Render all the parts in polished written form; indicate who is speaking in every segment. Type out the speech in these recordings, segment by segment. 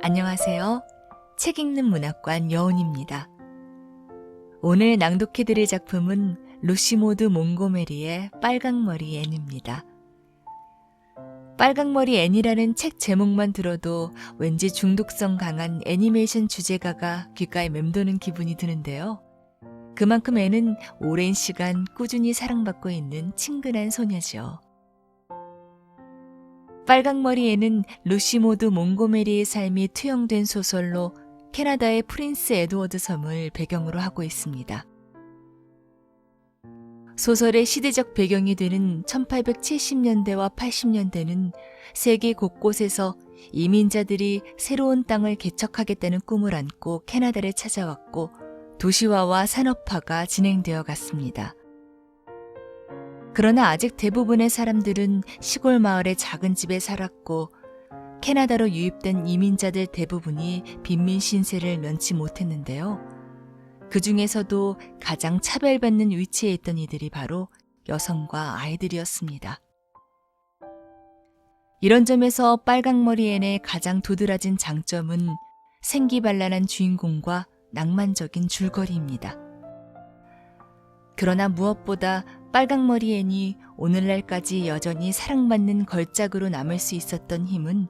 Speaker 1: 안녕하세요. 책 읽는 문학관 여운입니다. 오늘 낭독해드릴 작품은 루시모드 몽고메리의 빨강머리 앤입니다. 빨강머리 앤이라는 책 제목만 들어도 왠지 중독성 강한 애니메이션 주제가가 귓가에 맴도는 기분이 드는데요. 그만큼 앤은 오랜 시간 꾸준히 사랑받고 있는 친근한 소녀죠. 빨강머리 앤은 루시모드 몽고메리의 삶이 투영된 소설로 캐나다의 프린스 에드워드 섬을 배경으로 하고 있습니다. 소설의 시대적 배경이 되는 1870년대와 80년대는 세계 곳곳에서 이민자들이 새로운 땅을 개척하겠다는 꿈을 안고 캐나다를 찾아왔고 도시화와 산업화가 진행되어 갔습니다. 그러나 아직 대부분의 사람들은 시골 마을의 작은 집에 살았고 캐나다로 유입된 이민자들 대부분이 빈민 신세를 면치 못했는데요. 그 중에서도 가장 차별받는 위치에 있던 이들이 바로 여성과 아이들이었습니다. 이런 점에서 빨강머리 앤의 가장 도드라진 장점은 생기발랄한 주인공과 낭만적인 줄거리입니다. 그러나 무엇보다 빨강머리 앤이 오늘날까지 여전히 사랑받는 걸작으로 남을 수 있었던 힘은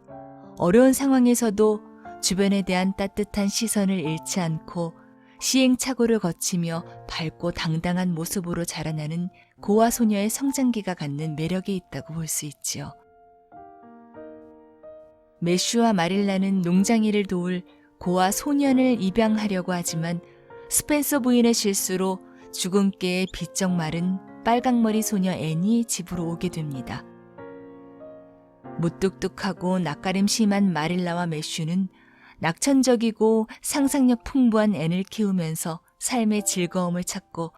Speaker 1: 어려운 상황에서도 주변에 대한 따뜻한 시선을 잃지 않고 시행착오를 거치며 밝고 당당한 모습으로 자라나는 고아 소녀의 성장기가 갖는 매력이 있다고 볼 수 있지요. 매슈와 마릴라는 농장일을 도울 고아 소년을 입양하려고 하지만 스펜서 부인의 실수로 주근깨에 비쩍 마른 빨강머리 소녀 앤이 집으로 오게 됩니다. 무뚝뚝하고 낯가림 심한 마릴라와 매슈는 낙천적이고 상상력 풍부한 앤을 키우면서 삶의 즐거움을 찾고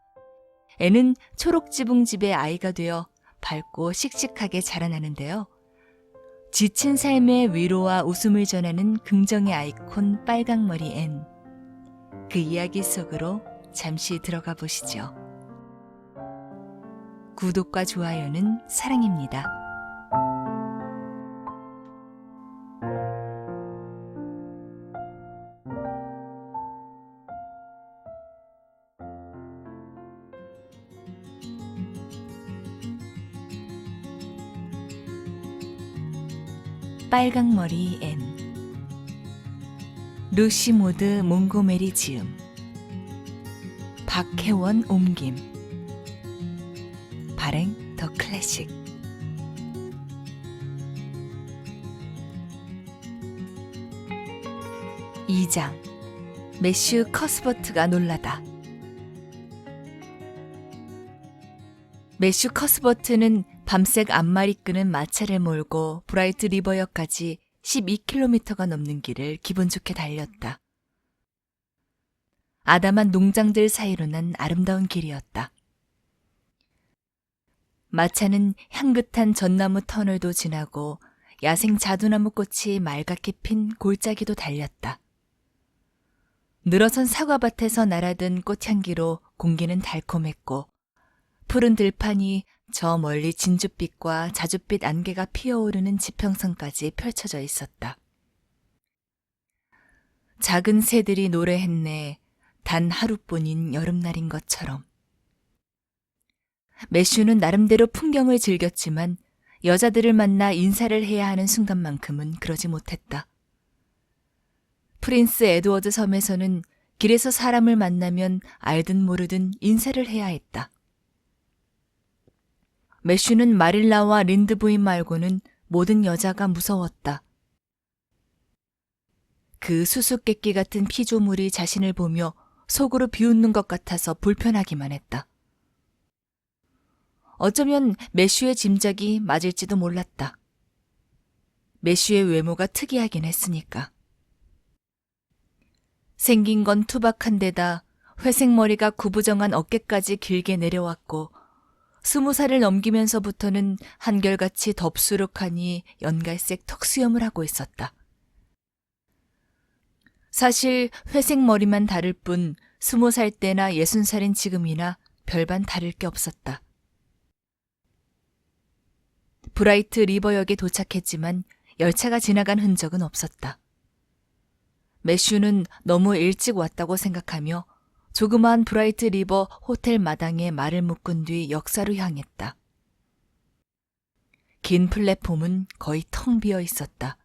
Speaker 1: 앤은 초록지붕집의 아이가 되어 밝고 씩씩하게 자라나는데요. 지친 삶의 위로와 웃음을 전하는 긍정의 아이콘 빨강머리 앤. 그 이야기 속으로 잠시 들어가 보시죠. 구독과 좋아요는 사랑입니다. 빨강머리 앤. 루시모드 몽고메리 지음. 박혜원 옮김. 발행 더 클래식. (2) 장 매슈 커스버트가 놀라다. 매슈 커스버트는 밤색 앞말이 끄는 마차를 몰고 브라이트 리버역까지 12km가 넘는 길을 기분 좋게 달렸다. 아담한 농장들 사이로 난 아름다운 길이었다. 마차는 향긋한 전나무 터널도 지나고 야생 자두나무 꽃이 맑게 핀 골짜기도 달렸다. 늘어선 사과밭에서 날아든 꽃향기로 공기는 달콤했고 푸른 들판이 저 멀리 진주빛과 자줏빛 안개가 피어오르는 지평선까지 펼쳐져 있었다. 작은 새들이 노래했네. 단 하루뿐인 여름날인 것처럼. 매슈는 나름대로 풍경을 즐겼지만 여자들을 만나 인사를 해야 하는 순간만큼은 그러지 못했다. 프린스 에드워드 섬에서는 길에서 사람을 만나면 알든 모르든 인사를 해야 했다. 매슈는 마릴라와 린드 부인 말고는 모든 여자가 무서웠다. 그 수수께끼 같은 피조물이 자신을 보며 속으로 비웃는 것 같아서 불편하기만 했다. 어쩌면 매슈의 짐작이 맞을지도 몰랐다. 매슈의 외모가 특이하긴 했으니까. 생긴 건 투박한 데다 회색 머리가 구부정한 어깨까지 길게 내려왔고 20살을 넘기면서부터는 한결같이 덥수룩하니 연갈색 턱수염을 하고 있었다. 사실 회색 머리만 다를 뿐 20살 때나 60살인 지금이나 별반 다를 게 없었다. 브라이트 리버역에 도착했지만 열차가 지나간 흔적은 없었다. 매슈는 너무 일찍 왔다고 생각하며 조그마한 브라이트 리버 호텔 마당에 말을 묶은 뒤 역사로 향했다. 긴 플랫폼은 거의 텅 비어 있었다.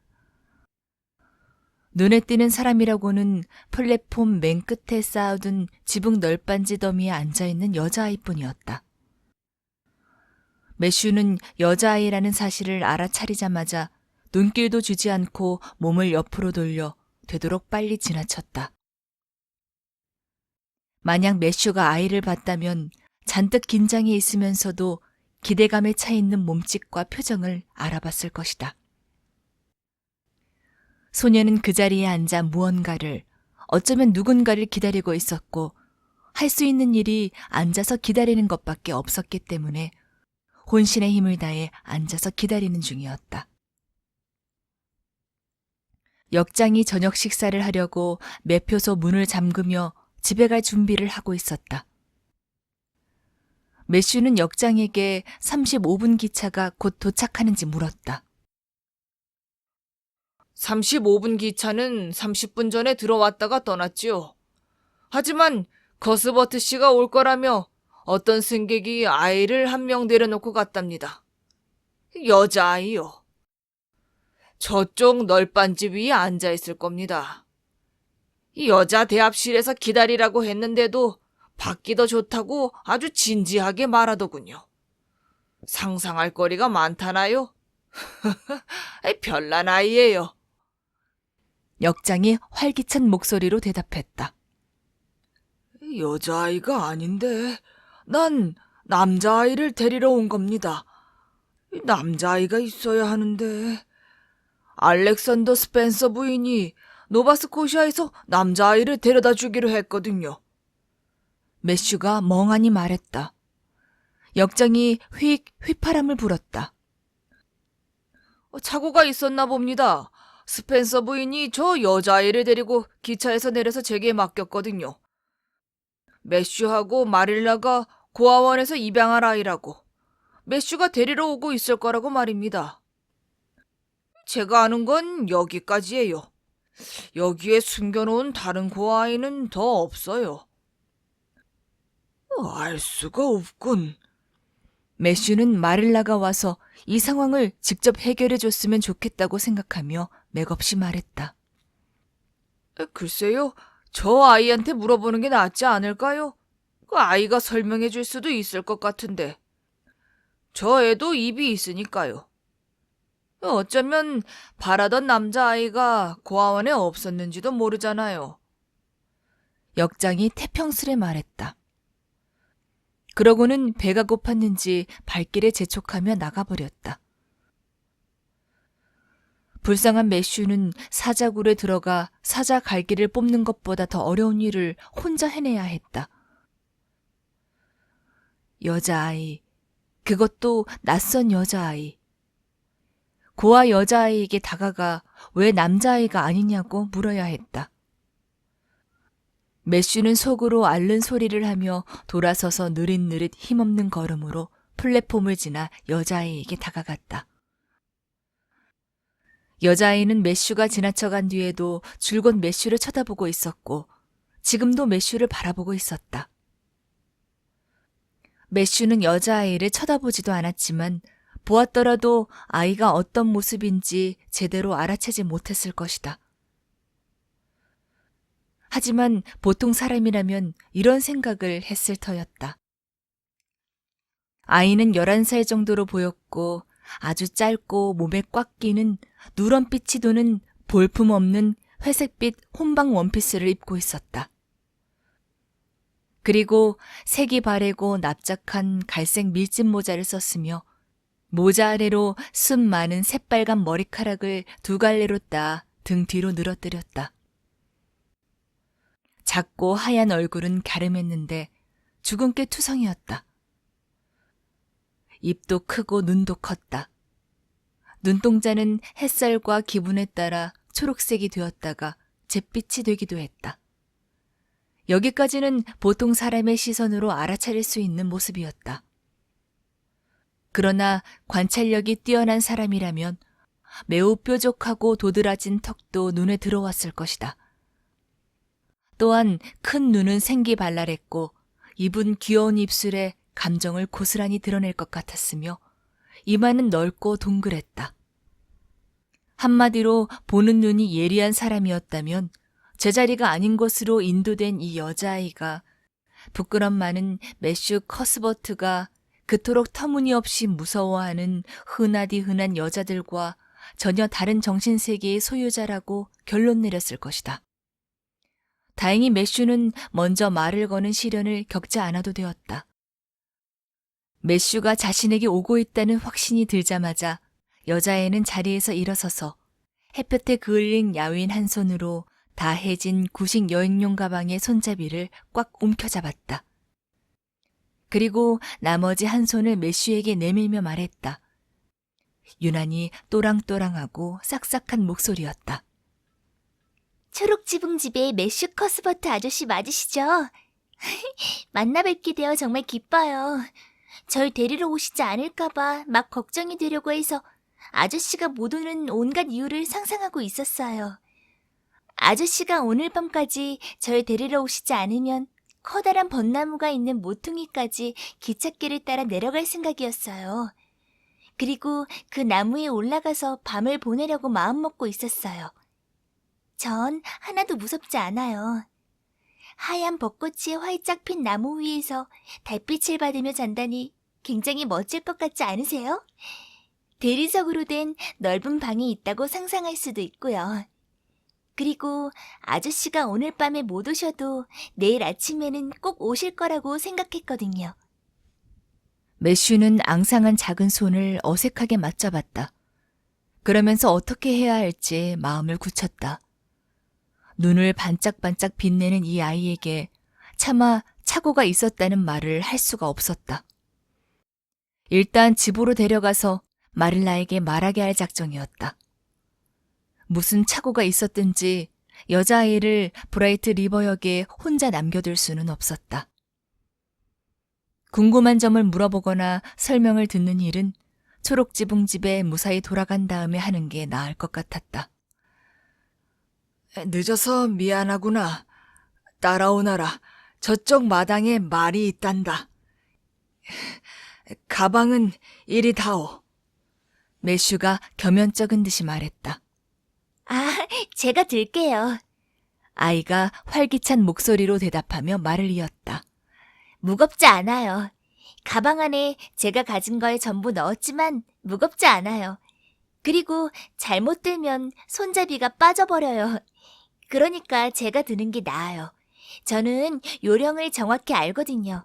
Speaker 1: 눈에 띄는 사람이라고는 플랫폼 맨 끝에 쌓아둔 지붕 널빤지 더미에 앉아있는 여자아이뿐이었다. 매슈는 여자아이라는 사실을 알아차리자마자 눈길도 주지 않고 몸을 옆으로 돌려 되도록 빨리 지나쳤다. 만약 매슈가 아이를 봤다면 잔뜩 긴장해 있으면서도 기대감에 차 있는 몸짓과 표정을 알아봤을 것이다. 소녀는 그 자리에 앉아 무언가를, 어쩌면 누군가를 기다리고 있었고 할 수 있는 일이 앉아서 기다리는 것밖에 없었기 때문에 혼신의 힘을 다해 앉아서 기다리는 중이었다. 역장이 저녁 식사를 하려고 매표소 문을 잠그며 집에 갈 준비를 하고 있었다. 매슈는 역장에게 35분 기차가 곧 도착하는지 물었다.
Speaker 2: 35분 기차는 30분 전에 들어왔다가 떠났지요. 하지만 거스버트 씨가 올 거라며 어떤 승객이 아이를 한 명 내려놓고 갔답니다. 여자아이요. 저쪽 널빤집 위에 앉아있을 겁니다. 이 여자 대합실에서 기다리라고 했는데도 밖이 더 좋다고 아주 진지하게 말하더군요. 상상할 거리가 많다나요? 별난 아이예요.
Speaker 1: 역장이 활기찬 목소리로 대답했다.
Speaker 2: 여자아이가 아닌데 난 남자아이를 데리러 온 겁니다. 남자아이가 있어야 하는데 알렉산더 스펜서 부인이 노바스코시아에서 남자아이를 데려다 주기로 했거든요.
Speaker 1: 매슈가 멍하니 말했다. 역장이 휘파람을 불었다.
Speaker 2: 착오가 있었나 봅니다. 스펜서 부인이 저 여자아이를 데리고 기차에서 내려서 제게 맡겼거든요. 매슈하고 마릴라가 고아원에서 입양할 아이라고. 매슈가 데리러 오고 있을 거라고 말입니다. 제가 아는 건 여기까지예요. 여기에 숨겨놓은 다른 고아아이는 더 없어요. 알 수가 없군.
Speaker 1: 매슈는 마릴라가 와서 이 상황을 직접 해결해 줬으면 좋겠다고 생각하며 맥없이 말했다.
Speaker 2: 글쎄요, 저 아이한테 물어보는 게 낫지 않을까요? 그 아이가 설명해 줄 수도 있을 것 같은데. 저 애도 입이 있으니까요. 어쩌면 바라던 남자아이가 고아원에 없었는지도 모르잖아요.
Speaker 1: 역장이 태평스레 말했다. 그러고는 배가 고팠는지 발길에 재촉하며 나가버렸다. 불쌍한 매슈는 사자굴에 들어가 사자 갈기를 뽑는 것보다 더 어려운 일을 혼자 해내야 했다. 여자아이, 그것도 낯선 여자아이. 고아 여자아이에게 다가가 왜 남자아이가 아니냐고 물어야 했다. 매슈는 속으로 앓는 소리를 하며 돌아서서 느릿느릿 힘없는 걸음으로 플랫폼을 지나 여자아이에게 다가갔다. 여자아이는 매슈가 지나쳐간 뒤에도 줄곧 매슈를 쳐다보고 있었고 지금도 매슈를 바라보고 있었다. 매슈는 여자아이를 쳐다보지도 않았지만 보았더라도 아이가 어떤 모습인지 제대로 알아채지 못했을 것이다. 하지만 보통 사람이라면 이런 생각을 했을 터였다. 아이는 11살 정도로 보였고 아주 짧고 몸에 꽉 끼는 누런빛이 도는 볼품없는 회색빛 혼방 원피스를 입고 있었다. 그리고 색이 바래고 납작한 갈색 밀짚 모자를 썼으며 모자 아래로 숱 많은 새빨간 머리카락을 두 갈래로 따 등 뒤로 늘어뜨렸다. 작고 하얀 얼굴은 갸름했는데 주근깨 투성이었다. 입도 크고 눈도 컸다. 눈동자는 햇살과 기분에 따라 초록색이 되었다가 잿빛이 되기도 했다. 여기까지는 보통 사람의 시선으로 알아차릴 수 있는 모습이었다. 그러나 관찰력이 뛰어난 사람이라면 매우 뾰족하고 도드라진 턱도 눈에 들어왔을 것이다. 또한 큰 눈은 생기발랄했고 입은 귀여운 입술에 감정을 고스란히 드러낼 것 같았으며 이마는 넓고 동그랬다. 한마디로 보는 눈이 예리한 사람이었다면 제자리가 아닌 곳으로 인도된 이 여자아이가 부끄럼 많은 매슈 커스버트가 그토록 터무니없이 무서워하는 흔하디 흔한 여자들과 전혀 다른 정신세계의 소유자라고 결론 내렸을 것이다. 다행히 매슈는 먼저 말을 거는 시련을 겪지 않아도 되었다. 매슈가 자신에게 오고 있다는 확신이 들자마자 여자애는 자리에서 일어서서 햇볕에 그을린 야윈 한 손으로 다 해진 구식 여행용 가방의 손잡이를 꽉 움켜잡았다. 그리고 나머지 한 손을 매슈에게 내밀며 말했다. 유난히 또랑또랑하고 싹싹한 목소리였다.
Speaker 3: 초록지붕집의 매슈 커스버트 아저씨 맞으시죠? 만나 뵙게 되어 정말 기뻐요. 절 데리러 오시지 않을까봐 막 걱정이 되려고 해서 아저씨가 못 오는 온갖 이유를 상상하고 있었어요. 아저씨가 오늘 밤까지 절 데리러 오시지 않으면 커다란 벚나무가 있는 모퉁이까지 기찻길을 따라 내려갈 생각이었어요. 그리고 그 나무에 올라가서 밤을 보내려고 마음먹고 있었어요. 전 하나도 무섭지 않아요. 하얀 벚꽃이 활짝 핀 나무 위에서 달빛을 받으며 잔다니 굉장히 멋질 것 같지 않으세요? 대리석으로 된 넓은 방이 있다고 상상할 수도 있고요. 그리고 아저씨가 오늘 밤에 못 오셔도 내일 아침에는 꼭 오실 거라고 생각했거든요.
Speaker 1: 매슈는 앙상한 작은 손을 어색하게 맞잡았다. 그러면서 어떻게 해야 할지 마음을 굳혔다. 눈을 반짝반짝 빛내는 이 아이에게 차마 착오가 있었다는 말을 할 수가 없었다. 일단 집으로 데려가서 마릴라에게 말하게 할 작정이었다. 무슨 착오가 있었든지 여자아이를 브라이트 리버역에 혼자 남겨둘 수는 없었다. 궁금한 점을 물어보거나 설명을 듣는 일은 초록지붕집에 무사히 돌아간 다음에 하는 게 나을 것 같았다.
Speaker 2: 늦어서 미안하구나. 따라오너라. 저쪽 마당에 말이 있단다. 가방은 이리 다오.
Speaker 1: 매슈가 겸연쩍은 듯이 말했다.
Speaker 3: 아, 제가 들게요.
Speaker 1: 아이가 활기찬 목소리로 대답하며 말을 이었다.
Speaker 3: 무겁지 않아요. 가방 안에 제가 가진 걸 전부 넣었지만 무겁지 않아요. 그리고 잘못 들면 손잡이가 빠져버려요. 그러니까 제가 드는 게 나아요. 저는 요령을 정확히 알거든요.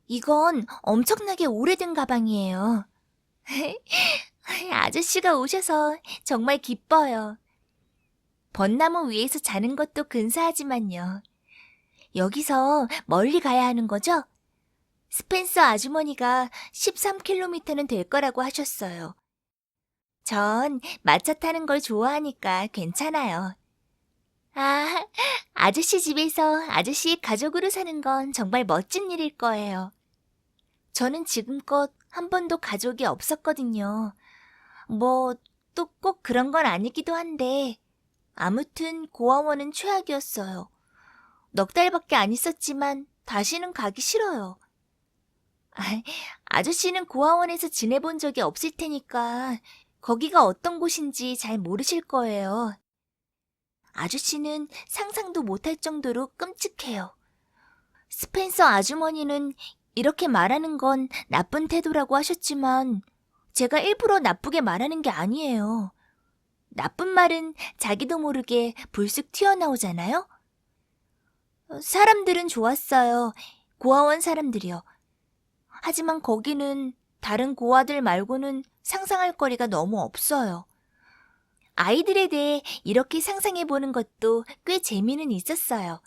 Speaker 3: 이건 엄청나게 오래된 가방이에요. 아저씨가 오셔서 정말 기뻐요. 벚나무 위에서 자는 것도 근사하지만요. 여기서 멀리 가야 하는 거죠? 스펜서 아주머니가 13km는 될 거라고 하셨어요. 전 마차 타는 걸 좋아하니까 괜찮아요. 아, 아저씨 집에서 아저씨의 가족으로 사는 건 정말 멋진 일일 거예요. 저는 지금껏 한 번도 가족이 없었거든요. 뭐, 또 꼭 그런 건 아니기도 한데, 아무튼 고아원은 최악이었어요. 넉 달밖에 안 있었지만 다시는 가기 싫어요. 아저씨는 고아원에서 지내본 적이 없을 테니까 거기가 어떤 곳인지 잘 모르실 거예요. 아저씨는 상상도 못할 정도로 끔찍해요. 스펜서 아주머니는 이렇게 말하는 건 나쁜 태도라고 하셨지만 제가 일부러 나쁘게 말하는 게 아니에요. 나쁜 말은 자기도 모르게 불쑥 튀어나오잖아요? 사람들은 좋았어요. 고아원 사람들이요. 하지만 거기는 다른 고아들 말고는 상상할 거리가 너무 없어요. 아이들에 대해 이렇게 상상해보는 것도 꽤 재미는 있었어요.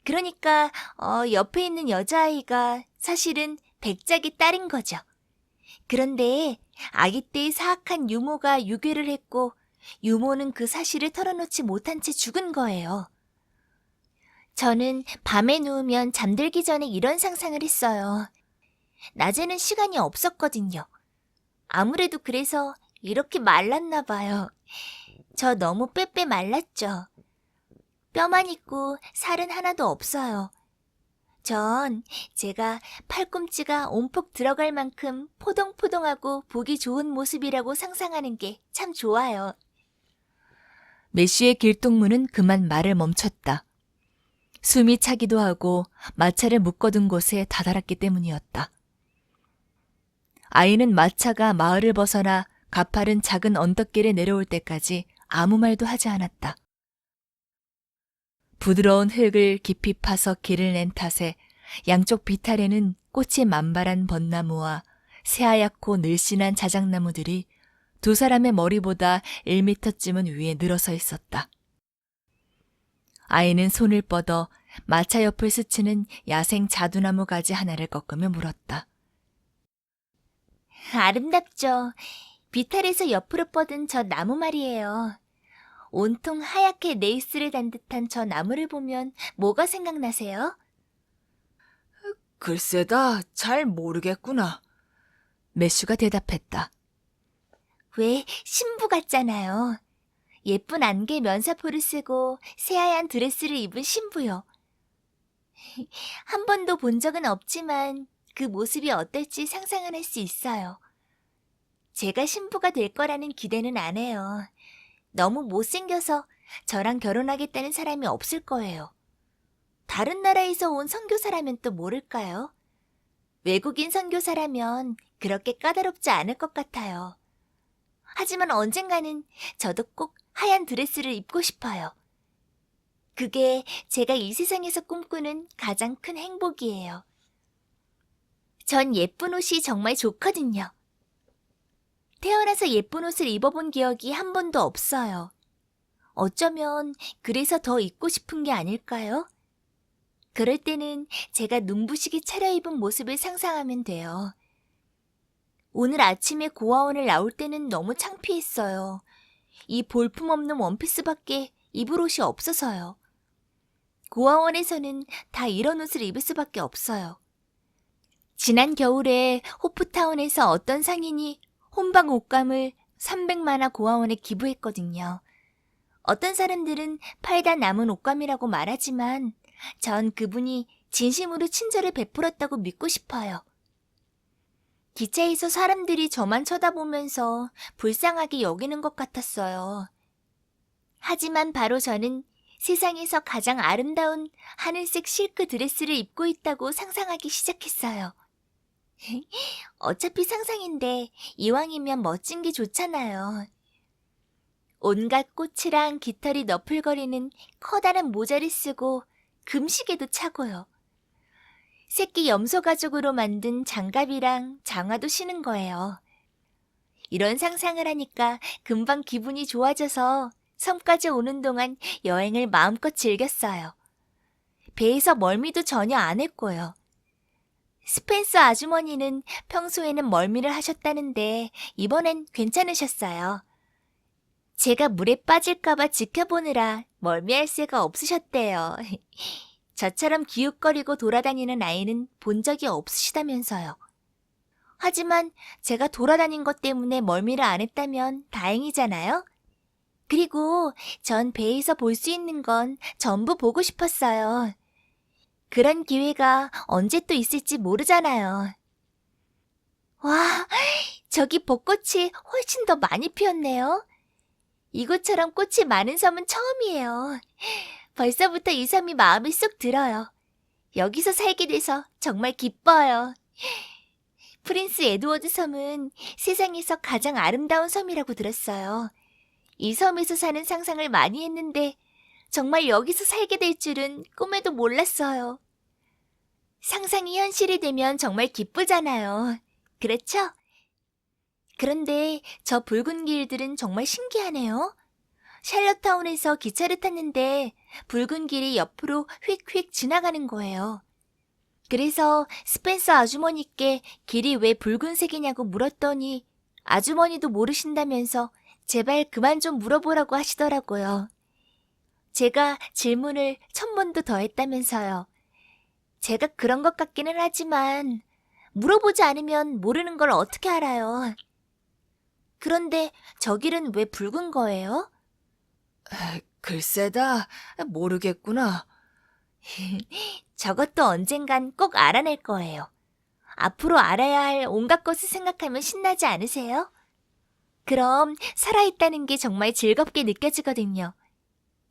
Speaker 3: 그러니까 옆에 있는 여자아이가 사실은 백작의 딸인 거죠. 그런데 아기 때의 사악한 유모가 유괴를 했고 유모는 그 사실을 털어놓지 못한 채 죽은 거예요. 저는 밤에 누우면 잠들기 전에 이런 상상을 했어요. 낮에는 시간이 없었거든요. 아무래도 그래서 이렇게 말랐나 봐요. 저 너무 빼빼 말랐죠. 뼈만 있고 살은 하나도 없어요. 전 제가 팔꿈치가 온폭 들어갈 만큼 포동포동하고 보기 좋은 모습이라고 상상하는 게 참 좋아요.
Speaker 1: 메쉬의 길동무는 그만 말을 멈췄다. 숨이 차기도 하고 마차를 묶어둔 곳에 다다랐기 때문이었다. 아이는 마차가 마을을 벗어나 가파른 작은 언덕길에 내려올 때까지 아무 말도 하지 않았다. 부드러운 흙을 깊이 파서 길을 낸 탓에 양쪽 비탈에는 꽃이 만발한 벚나무와 새하얗고 늘씬한 자작나무들이 두 사람의 머리보다 1미터쯤은 위에 늘어서 있었다. 아이는 손을 뻗어 마차 옆을 스치는 야생 자두나무 가지 하나를 꺾으며 물었다.
Speaker 3: 아름답죠. 비탈에서 옆으로 뻗은 저 나무 말이에요. 온통 하얗게 레이스를 단 듯한 저 나무를 보면 뭐가 생각나세요?
Speaker 2: 글쎄다, 잘 모르겠구나.
Speaker 1: 매슈가 대답했다.
Speaker 3: 왜 신부 같잖아요. 예쁜 안개 면사포를 쓰고 새하얀 드레스를 입은 신부요. 한 번도 본 적은 없지만 그 모습이 어떨지 상상은 할 수 있어요. 제가 신부가 될 거라는 기대는 안 해요. 너무 못생겨서 저랑 결혼하겠다는 사람이 없을 거예요. 다른 나라에서 온 선교사라면 또 모를까요? 외국인 선교사라면 그렇게 까다롭지 않을 것 같아요. 하지만 언젠가는 저도 꼭 하얀 드레스를 입고 싶어요. 그게 제가 이 세상에서 꿈꾸는 가장 큰 행복이에요. 전 예쁜 옷이 정말 좋거든요. 태어나서 예쁜 옷을 입어본 기억이 한 번도 없어요. 어쩌면 그래서 더 입고 싶은 게 아닐까요? 그럴 때는 제가 눈부시게 차려입은 모습을 상상하면 돼요. 오늘 아침에 고아원을 나올 때는 너무 창피했어요. 이 볼품없는 원피스밖에 입을 옷이 없어서요. 고아원에서는 다 이런 옷을 입을 수밖에 없어요. 지난 겨울에 호프타운에서 어떤 상인이 혼방 옷감을 300만화 고아원에 기부했거든요. 어떤 사람들은 팔다 남은 옷감이라고 말하지만 전 그분이 진심으로 친절을 베풀었다고 믿고 싶어요. 기차에서 사람들이 저만 쳐다보면서 불쌍하게 여기는 것 같았어요. 하지만 바로 저는 세상에서 가장 아름다운 하늘색 실크 드레스를 입고 있다고 상상하기 시작했어요. 어차피 상상인데 이왕이면 멋진 게 좋잖아요. 온갖 꽃이랑 깃털이 너풀거리는 커다란 모자를 쓰고 금시계도 차고요. 새끼 염소 가죽으로 만든 장갑이랑 장화도 신은 거예요. 이런 상상을 하니까 금방 기분이 좋아져서 섬까지 오는 동안 여행을 마음껏 즐겼어요. 배에서 멀미도 전혀 안 했고요. 스펜서 아주머니는 평소에는 멀미를 하셨다는데 이번엔 괜찮으셨어요. 제가 물에 빠질까봐 지켜보느라 멀미할 새가 없으셨대요. 저처럼 기웃거리고 돌아다니는 아이는 본 적이 없으시다면서요. 하지만 제가 돌아다닌 것 때문에 멀미를 안 했다면 다행이잖아요. 그리고 전 배에서 볼 수 있는 건 전부 보고 싶었어요. 그런 기회가 언제 또 있을지 모르잖아요. 와, 저기 벚꽃이 훨씬 더 많이 피었네요. 이곳처럼 꽃이 많은 섬은 처음이에요. 벌써부터 이 섬이 마음에 쏙 들어요. 여기서 살게 돼서 정말 기뻐요. 프린스 에드워드 섬은 세상에서 가장 아름다운 섬이라고 들었어요. 이 섬에서 사는 상상을 많이 했는데 정말 여기서 살게 될 줄은 꿈에도 몰랐어요. 상상이 현실이 되면 정말 기쁘잖아요. 그렇죠? 그런데 저 붉은 길들은 정말 신기하네요. 샬럿타운에서 기차를 탔는데 붉은 길이 옆으로 휙휙 지나가는 거예요. 그래서 스펜서 아주머니께 길이 왜 붉은색이냐고 물었더니 아주머니도 모르신다면서 제발 그만 좀 물어보라고 하시더라고요. 제가 질문을 1000번도 더 했다면서요. 제가 그런 것 같기는 하지만 물어보지 않으면 모르는 걸 어떻게 알아요. 그런데 저 길은 왜 붉은 거예요?
Speaker 2: 글쎄다, 모르겠구나.
Speaker 3: 저것도 언젠간 꼭 알아낼 거예요. 앞으로 알아야 할 온갖 것을 생각하면 신나지 않으세요? 그럼 살아있다는 게 정말 즐겁게 느껴지거든요.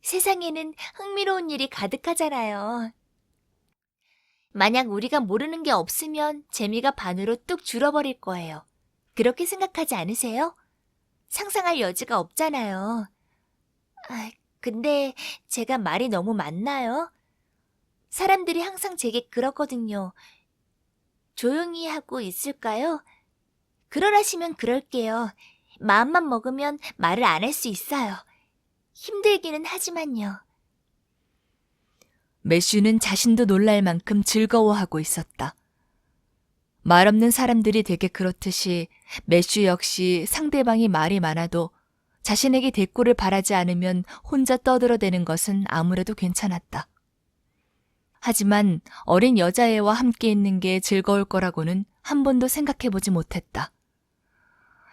Speaker 3: 세상에는 흥미로운 일이 가득하잖아요. 만약 우리가 모르는 게 없으면 재미가 반으로 뚝 줄어버릴 거예요. 그렇게 생각하지 않으세요? 상상할 여지가 없잖아요. 근데 제가 말이 너무 많나요? 사람들이 항상 제게 그러거든요. 조용히 하고 있을까요? 그러라시면 그럴게요. 마음만 먹으면 말을 안 할 수 있어요. 힘들기는 하지만요.
Speaker 1: 매슈는 자신도 놀랄 만큼 즐거워하고 있었다. 말 없는 사람들이 되게 그렇듯이 매슈 역시 상대방이 말이 많아도 자신에게 대꾸를 바라지 않으면 혼자 떠들어대는 것은 아무래도 괜찮았다. 하지만 어린 여자애와 함께 있는 게 즐거울 거라고는 한 번도 생각해보지 못했다.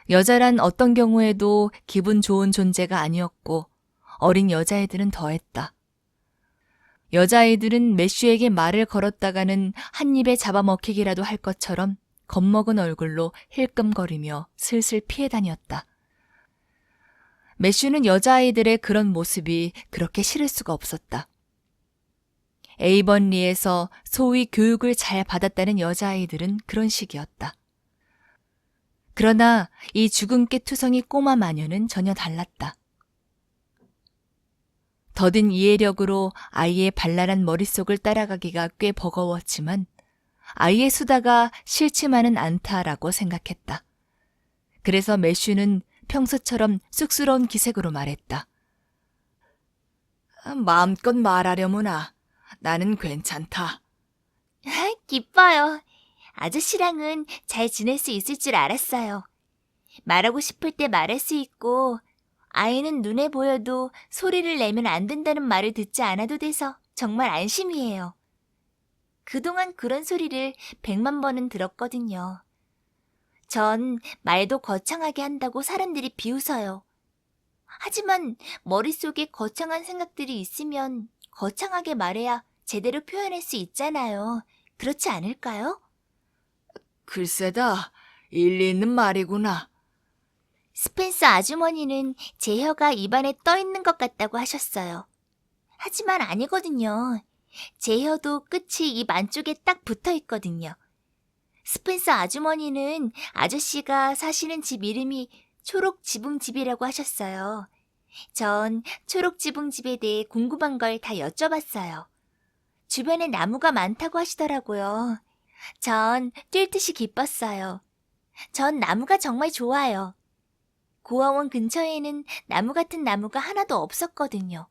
Speaker 1: 여자란 어떤 경우에도 기분 좋은 존재가 아니었고 어린 여자애들은 더했다. 여자아이들은 매슈에게 말을 걸었다가는 한 입에 잡아먹히기라도 할 것처럼 겁먹은 얼굴로 힐끔거리며 슬슬 피해 다녔다. 매슈는 여자아이들의 그런 모습이 그렇게 싫을 수가 없었다. 에이번리에서 소위 교육을 잘 받았다는 여자아이들은 그런 식이었다. 그러나 이 주근깨 투성이 꼬마 마녀는 전혀 달랐다. 더딘 이해력으로 아이의 발랄한 머릿속을 따라가기가 꽤 버거웠지만 아이의 수다가 싫지만은 않다라고 생각했다. 그래서 매슈는 평소처럼 쑥스러운 기색으로 말했다.
Speaker 2: 마음껏 말하려무나. 나는 괜찮다.
Speaker 3: 기뻐요. 아저씨랑은 잘 지낼 수 있을 줄 알았어요. 말하고 싶을 때 말할 수 있고 아이는 눈에 보여도 소리를 내면 안 된다는 말을 듣지 않아도 돼서 정말 안심이에요. 그동안 그런 소리를 100만 번은 들었거든요. 전 말도 거창하게 한다고 사람들이 비웃어요. 하지만 머릿속에 거창한 생각들이 있으면 거창하게 말해야 제대로 표현할 수 있잖아요. 그렇지 않을까요?
Speaker 2: 글쎄다, 일리 있는 말이구나.
Speaker 3: 스펜서 아주머니는 제 혀가 입안에 떠 있는 것 같다고 하셨어요. 하지만 아니거든요. 제 혀도 끝이 입 안쪽에 딱 붙어 있거든요. 스펜서 아주머니는 아저씨가 사시는 집 이름이 초록지붕집이라고 하셨어요. 전 초록지붕집에 대해 궁금한 걸 다 여쭤봤어요. 주변에 나무가 많다고 하시더라고요. 전 뛸 듯이 기뻤어요. 전 나무가 정말 좋아요. 고아원 근처에는 나무 같은 나무가 하나도 없었거든요.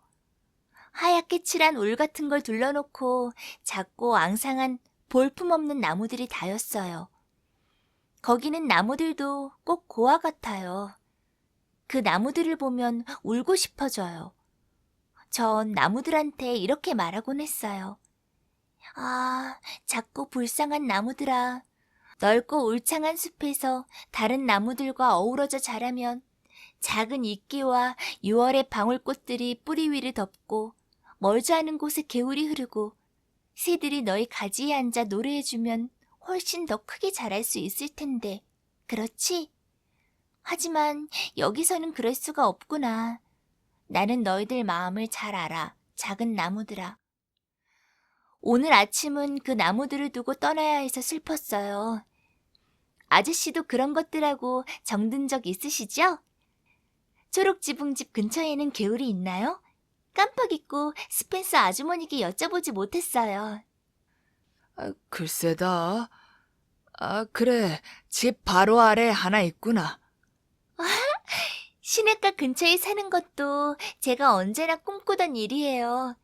Speaker 3: 하얗게 칠한 울 같은 걸 둘러놓고 작고 앙상한 볼품없는 나무들이 다였어요. 거기는 나무들도 꼭 고아 같아요. 그 나무들을 보면 울고 싶어져요. 전 나무들한테 이렇게 말하곤 했어요. 아, 작고 불쌍한 나무들아. 넓고 울창한 숲에서 다른 나무들과 어우러져 자라면 작은 이끼와 6월의 방울꽃들이 뿌리 위를 덮고 멀지 않은 곳에 개울이 흐르고 새들이 너희 가지에 앉아 노래해주면 훨씬 더 크게 자랄 수 있을 텐데, 그렇지? 하지만 여기서는 그럴 수가 없구나. 나는 너희들 마음을 잘 알아, 작은 나무들아. 오늘 아침은 그 나무들을 두고 떠나야 해서 슬펐어요. 아저씨도 그런 것들하고 정든 적 있으시죠? 초록지붕집 근처에는 개울이 있나요? 깜빡 잊고 스펜서 아주머니께 여쭤보지 못했어요.
Speaker 2: 글쎄다. 그래. 집 바로 아래 하나 있구나.
Speaker 3: 시냇가 근처에 사는 것도 제가 언제나 꿈꾸던 일이에요.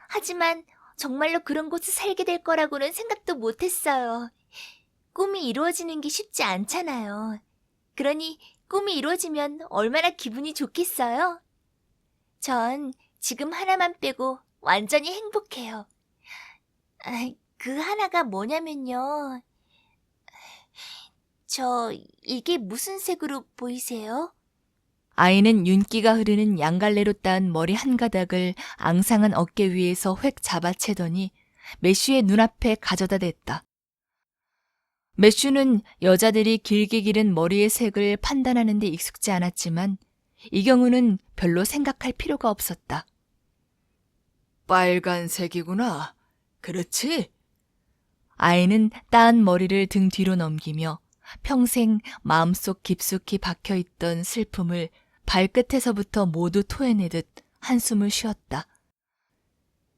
Speaker 3: 하지만 정말로 그런 곳에 살게 될 거라고는 생각도 못했어요. 꿈이 이루어지는 게 쉽지 않잖아요. 그러니 꿈이 이루어지면 얼마나 기분이 좋겠어요? 전 지금 하나만 빼고 완전히 행복해요. 그 하나가 뭐냐면요. 이게 무슨 색으로 보이세요?
Speaker 1: 아이는 윤기가 흐르는 양갈래로 따은 머리 한 가닥을 앙상한 어깨 위에서 획 잡아채더니 매슈의 눈앞에 가져다 댔다. 매슈는 여자들이 길게 기른 머리의 색을 판단하는 데 익숙지 않았지만 이 경우는 별로 생각할 필요가 없었다.
Speaker 2: 빨간색이구나. 그렇지?
Speaker 1: 아이는 따은 머리를 등 뒤로 넘기며 평생 마음속 깊숙이 박혀있던 슬픔을 발끝에서부터 모두 토해내듯 한숨을 쉬었다.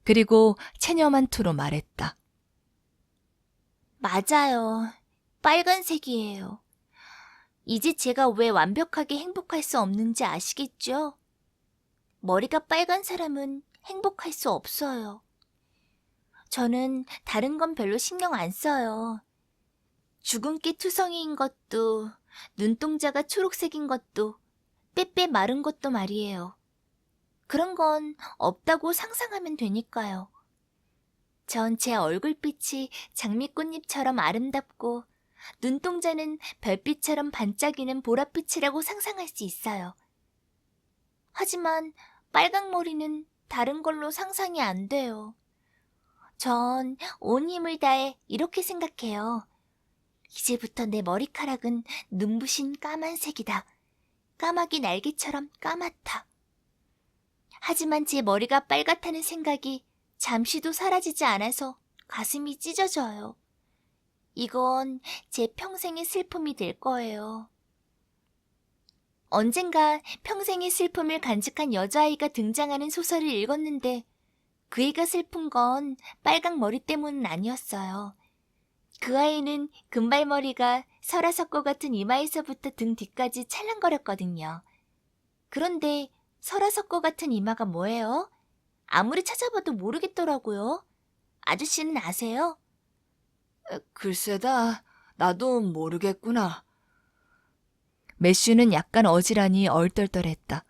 Speaker 1: 그리고 체념한 투로 말했다.
Speaker 3: 맞아요. 빨간색이에요. 이제 제가 왜 완벽하게 행복할 수 없는지 아시겠죠? 머리가 빨간 사람은 행복할 수 없어요. 저는 다른 건 별로 신경 안 써요. 주근깨 투성이인 것도, 눈동자가 초록색인 것도, 빼빼 마른 것도 말이에요. 그런 건 없다고 상상하면 되니까요. 전 제 얼굴빛이 장미꽃잎처럼 아름답고 눈동자는 별빛처럼 반짝이는 보랏빛이라고 상상할 수 있어요. 하지만 빨강머리는 다른 걸로 상상이 안 돼요. 전 온 힘을 다해 이렇게 생각해요. 이제부터 내 머리카락은 눈부신 까만색이다. 까마귀 날개처럼 까맣다. 하지만 제 머리가 빨갛다는 생각이 잠시도 사라지지 않아서 가슴이 찢어져요. 이건 제 평생의 슬픔이 될 거예요. 언젠가 평생의 슬픔을 간직한 여자아이가 등장하는 소설을 읽었는데 그 애가 슬픈 건 빨강 머리 때문은 아니었어요. 그 아이는 금발머리가 설화석고 같은 이마에서부터 등 뒤까지 찰랑거렸거든요. 그런데 설화석고 같은 이마가 뭐예요? 아무리 찾아봐도 모르겠더라고요. 아저씨는 아세요?
Speaker 2: 글쎄다. 나도 모르겠구나.
Speaker 1: 매슈는 약간 어지간히 얼떨떨했다.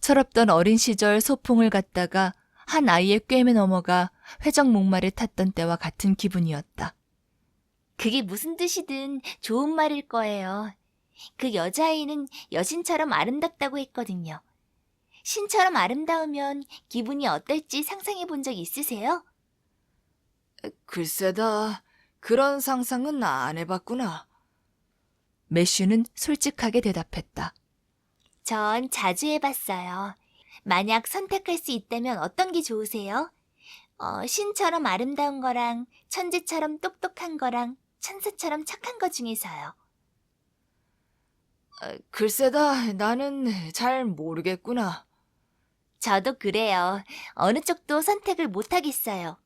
Speaker 1: 철없던 어린 시절 소풍을 갔다가 한 아이의 꿰매 넘어가 회적 목마를 탔던 때와 같은 기분이었다.
Speaker 3: 그게 무슨 뜻이든 좋은 말일 거예요. 그 여자아이는 여신처럼 아름답다고 했거든요. 신처럼 아름다우면 기분이 어떨지 상상해 본 적 있으세요?
Speaker 2: 글쎄다. 그런 상상은 안 해봤구나.
Speaker 1: 매슈는 솔직하게 대답했다.
Speaker 3: 전 자주 해봤어요. 만약 선택할 수 있다면 어떤 게 좋으세요? 신처럼 아름다운 거랑 천재처럼 똑똑한 거랑 천사처럼 착한 거 중에서요.
Speaker 2: 글쎄다. 나는 잘 모르겠구나.
Speaker 3: 저도 그래요. 어느 쪽도 선택을 못 하겠어요.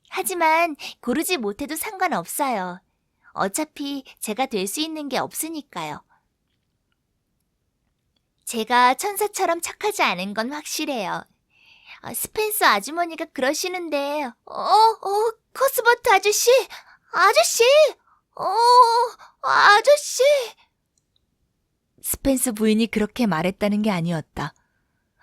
Speaker 3: 하지만 고르지 못해도 상관없어요. 어차피 제가 될 수 있는 게 없으니까요. 제가 천사처럼 착하지 않은 건 확실해요. 스펜서 아주머니가 그러시는데, 코스버트 아저씨! 아저씨! 아저씨!
Speaker 1: 스펜스 부인이 그렇게 말했다는 게 아니었다.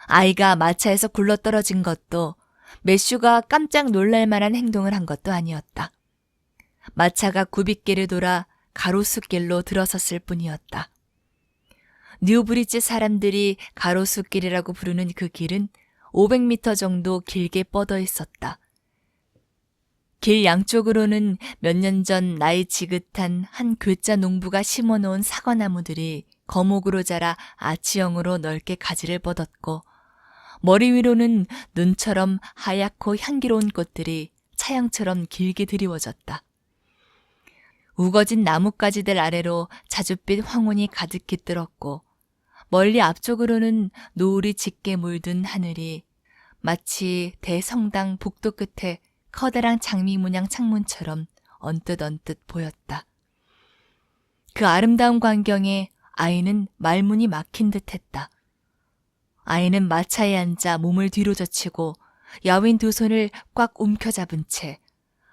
Speaker 1: 아이가 마차에서 굴러떨어진 것도 매슈가 깜짝 놀랄 만한 행동을 한 것도 아니었다. 마차가 굽이길을 돌아 가로수길로 들어섰을 뿐이었다. 뉴브리지 사람들이 가로수길이라고 부르는 그 길은 500m 정도 길게 뻗어 있었다. 길 양쪽으로는 몇 년 전 나이 지긋한 한 괴짜 농부가 심어놓은 사과나무들이 거목으로 자라 아치형으로 넓게 가지를 뻗었고 머리 위로는 눈처럼 하얗고 향기로운 꽃들이 차양처럼 길게 드리워졌다. 우거진 나뭇가지들 아래로 자줏빛 황혼이 가득히 뜰었고 멀리 앞쪽으로는 노을이 짙게 물든 하늘이 마치 대성당 복도 끝에 커다란 장미 문양 창문처럼 언뜻 보였다. 그 아름다운 광경에 아이는 말문이 막힌 듯했다. 아이는 마차에 앉아 몸을 뒤로 젖히고 야윈 두 손을 꽉 움켜잡은 채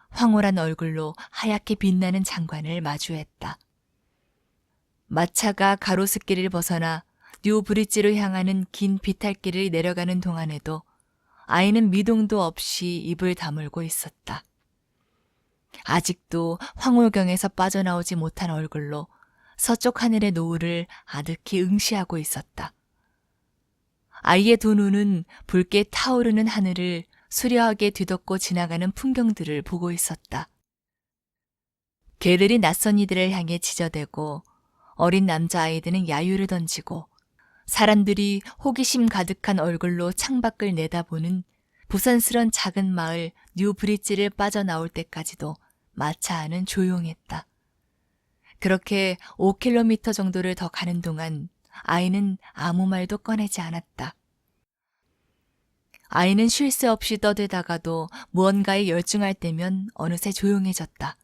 Speaker 1: 황홀한 얼굴로 하얗게 빛나는 장관을 마주했다. 마차가 가로수길을 벗어나 뉴브리지로 향하는 긴 비탈길을 내려가는 동안에도 아이는 미동도 없이 입을 다물고 있었다. 아직도 황홀경에서 빠져나오지 못한 얼굴로 서쪽 하늘의 노을을 아득히 응시하고 있었다. 아이의 두 눈은 붉게 타오르는 하늘을 수려하게 뒤덮고 지나가는 풍경들을 보고 있었다. 개들이 낯선 이들을 향해 지저대고 어린 남자아이들은 야유를 던지고 사람들이 호기심 가득한 얼굴로 창밖을 내다보는 부산스런 작은 마을 뉴브릿지를 빠져나올 때까지도 마차안은 조용했다. 그렇게 5km 정도를 더 가는 동안 아이는 아무 말도 꺼내지 않았다. 아이는 쉴 새 없이 떠들다가도 무언가에 열중할 때면 어느새 조용해졌다.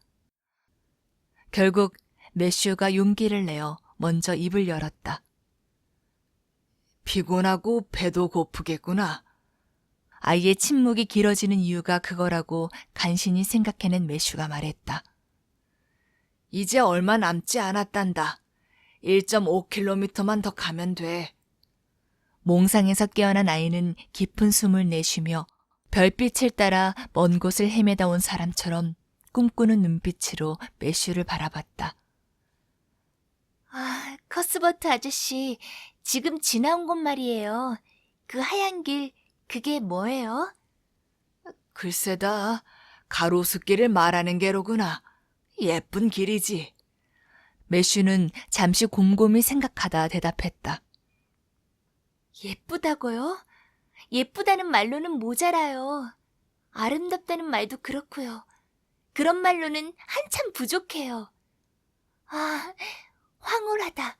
Speaker 1: 결국 매슈가 용기를 내어 먼저 입을 열었다.
Speaker 2: 피곤하고 배도 고프겠구나.
Speaker 1: 아이의 침묵이 길어지는 이유가 그거라고 간신히 생각해낸 매슈가 말했다.
Speaker 2: 이제 얼마 남지 않았단다. 1.5km만 더 가면 돼.
Speaker 1: 몽상에서 깨어난 아이는 깊은 숨을 내쉬며 별빛을 따라 먼 곳을 헤매다 온 사람처럼 꿈꾸는 눈빛으로 매슈를 바라봤다.
Speaker 3: 아, 커스버트 아저씨, 지금 지나온 곳 말이에요. 그 하얀 길, 그게 뭐예요?
Speaker 2: 글쎄다. 가로수길을 말하는 게로구나. 예쁜 길이지.
Speaker 1: 매슈는 잠시 곰곰이 생각하다 대답했다.
Speaker 3: 예쁘다고요? 예쁘다는 말로는 모자라요. 아름답다는 말도 그렇고요. 그런 말로는 한참 부족해요. 아, 황홀하다.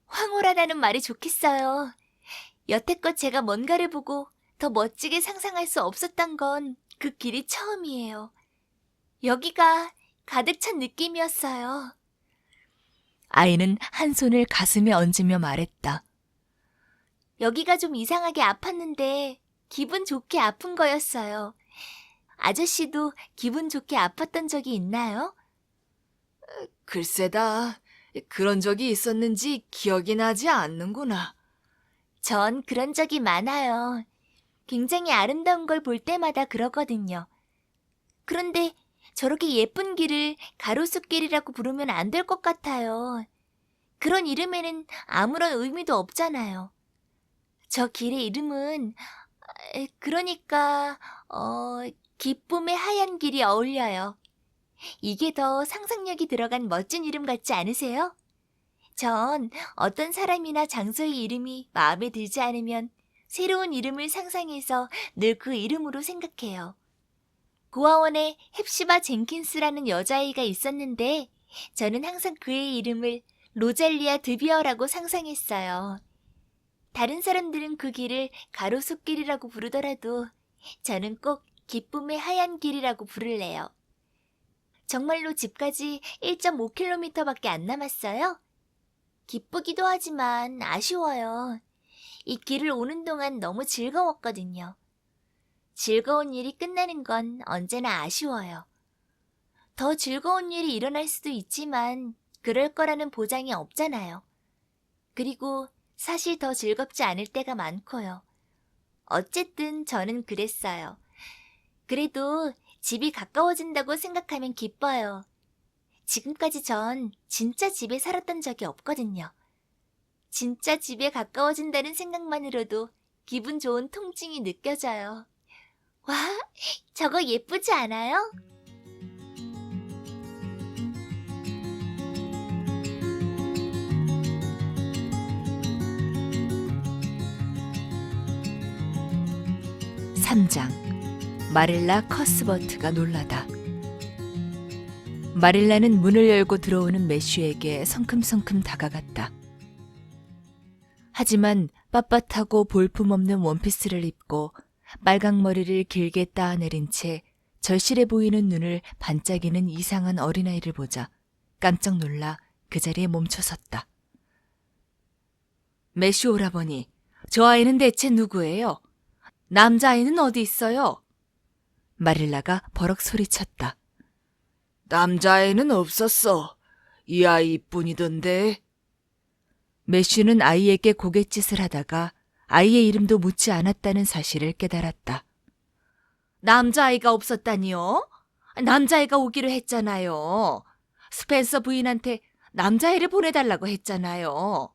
Speaker 3: 황홀하다는 말이 좋겠어요. 여태껏 제가 뭔가를 보고 더 멋지게 상상할 수 없었던 건 그 길이 처음이에요. 여기가 가득 찬 느낌이었어요.
Speaker 1: 아이는 한 손을 가슴에 얹으며 말했다.
Speaker 3: 여기가 좀 이상하게 아팠는데 기분 좋게 아픈 거였어요. 아저씨도 기분 좋게 아팠던 적이 있나요?
Speaker 2: 글쎄다. 그런 적이 있었는지 기억이 나지 않는구나.
Speaker 3: 전 그런 적이 많아요. 굉장히 아름다운 걸 볼 때마다 그러거든요. 그런데 저렇게 예쁜 길을 가로수길이라고 부르면 안 될 것 같아요. 그런 이름에는 아무런 의미도 없잖아요. 저 길의 이름은 그러니까 기쁨의 하얀 길이 어울려요. 이게 더 상상력이 들어간 멋진 이름 같지 않으세요? 전 어떤 사람이나 장소의 이름이 마음에 들지 않으면 새로운 이름을 상상해서 늘 그 이름으로 생각해요. 고아원에 헵시바 젠킨스라는 여자아이가 있었는데 저는 항상 그의 이름을 로잘리아 드비어라고 상상했어요. 다른 사람들은 그 길을 가로수길이라고 부르더라도 저는 꼭 기쁨의 하얀 길이라고 부를래요. 정말로 집까지 1.5km밖에 안 남았어요. 기쁘기도 하지만 아쉬워요. 이 길을 오는 동안 너무 즐거웠거든요. 즐거운 일이 끝나는 건 언제나 아쉬워요. 더 즐거운 일이 일어날 수도 있지만 그럴 거라는 보장이 없잖아요. 그리고 사실 더 즐겁지 않을 때가 많고요. 어쨌든 저는 그랬어요. 그래도 집이 가까워진다고 생각하면 기뻐요. 지금까지 전 진짜 집에 살았던 적이 없거든요. 진짜 집에 가까워진다는 생각만으로도 기분 좋은 통증이 느껴져요. 와, 저거 예쁘지 않아요?
Speaker 1: (3장) 마릴라 커스버트가 놀라다. 마릴라는 문을 열고 들어오는 매슈에게 성큼성큼 다가갔다. 하지만 빳빳하고 볼품없는 원피스를 입고 빨강머리를 길게 따내린 채 절실해 보이는 눈을 반짝이는 이상한 어린아이를 보자 깜짝 놀라 그 자리에 멈춰섰다.
Speaker 2: 매슈 오라버니, 저 아이는 대체 누구예요? 남자아이는 어디 있어요?
Speaker 1: 마릴라가 버럭 소리쳤다.
Speaker 2: 남자아이는 없었어. 이 아이뿐이던데.
Speaker 1: 매슈는 아이에게 고갯짓을 하다가 아이의 이름도 묻지 않았다는 사실을 깨달았다.
Speaker 2: 남자아이가 없었다니요? 남자아이가 오기로 했잖아요. 스펜서 부인한테 남자애를 보내달라고 했잖아요.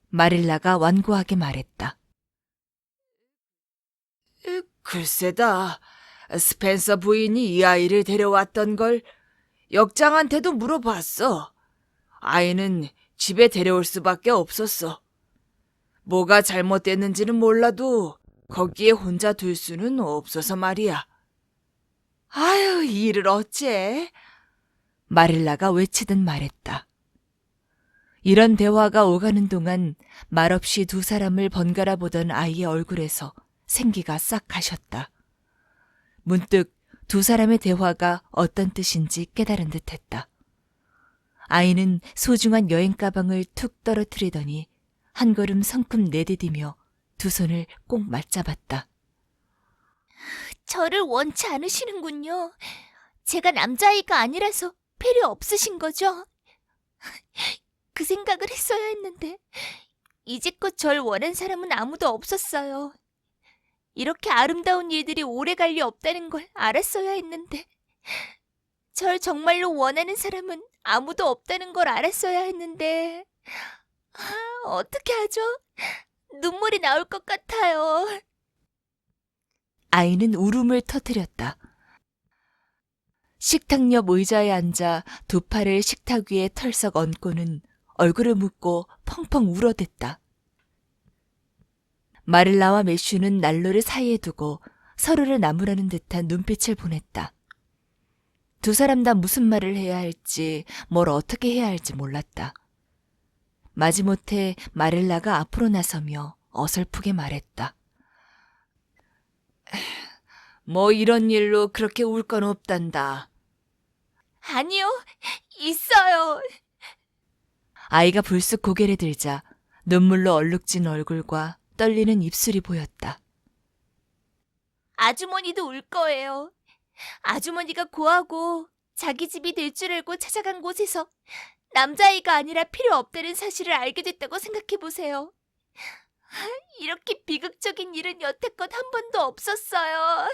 Speaker 1: 마릴라가 완고하게 말했다.
Speaker 2: 글쎄다. 스펜서 부인이 이 아이를 데려왔던 걸 역장한테도 물어봤어. 아이는 집에 데려올 수밖에 없었어. 뭐가 잘못됐는지는 몰라도 거기에 혼자 둘 수는 없어서 말이야. 아유, 이 일을 어째?
Speaker 1: 마릴라가 외치듯 말했다. 이런 대화가 오가는 동안 말없이 두 사람을 번갈아 보던 아이의 얼굴에서 생기가 싹 가셨다. 문득 두 사람의 대화가 어떤 뜻인지 깨달은 듯했다. 아이는 소중한 여행 가방을 툭 떨어뜨리더니 한 걸음 성큼 내디디며 두 손을 꼭 맞잡았다.
Speaker 3: 저를 원치 않으시는군요. 제가 남자아이가 아니라서 필요 없으신 거죠? 그 생각을 했어야 했는데 이제껏 절 원한 사람은 아무도 없었어요. 이렇게 아름다운 일들이 오래 갈 리 없다는 걸 알았어야 했는데 절 정말로 원하는 사람은 아무도 없다는 걸 알았어야 했는데 어떻게 하죠? 눈물이 나올 것 같아요.
Speaker 1: 아이는 울음을 터뜨렸다. 식탁 옆 의자에 앉아 두 팔을 식탁 위에 털썩 얹고는 얼굴을 묶고 펑펑 울어댔다. 마릴라와 매슈는 난로를 사이에 두고 서로를 나무라는 듯한 눈빛을 보냈다. 두 사람 다 무슨 말을 해야 할지, 뭘 어떻게 해야 할지 몰랐다. 마지못해 마릴라가 앞으로 나서며 어설프게 말했다.
Speaker 2: 뭐 이런 일로 그렇게 울 건 없단다.
Speaker 3: 아니요, 있어요.
Speaker 1: 아이가 불쑥 고개를 들자 눈물로 얼룩진 얼굴과 떨리는 입술이 보였다.
Speaker 3: 아주머니도 울 거예요. 아주머니가 고하고 자기 집이 될 줄 알고 찾아간 곳에서 남자아이가 아니라 필요 없다는 사실을 알게 됐다고 생각해보세요. 이렇게 비극적인 일은 여태껏 한 번도 없었어요.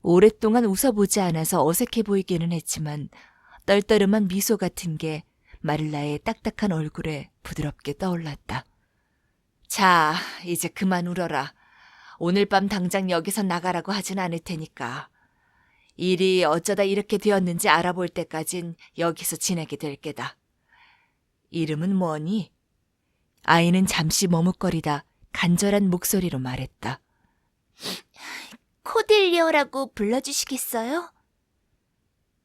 Speaker 1: 오랫동안 웃어보지 않아서 어색해 보이기는 했지만 떨떠름한 미소 같은 게 마릴라의 딱딱한 얼굴에 부드럽게 떠올랐다.
Speaker 2: 자, 이제 그만 울어라. 오늘 밤 당장 여기서 나가라고 하진 않을 테니까. 일이 어쩌다 이렇게 되었는지 알아볼 때까진 여기서 지내게 될 게다. 이름은 뭐니?
Speaker 1: 아이는 잠시 머뭇거리다 간절한 목소리로 말했다.
Speaker 3: 코딜리어라고 불러주시겠어요?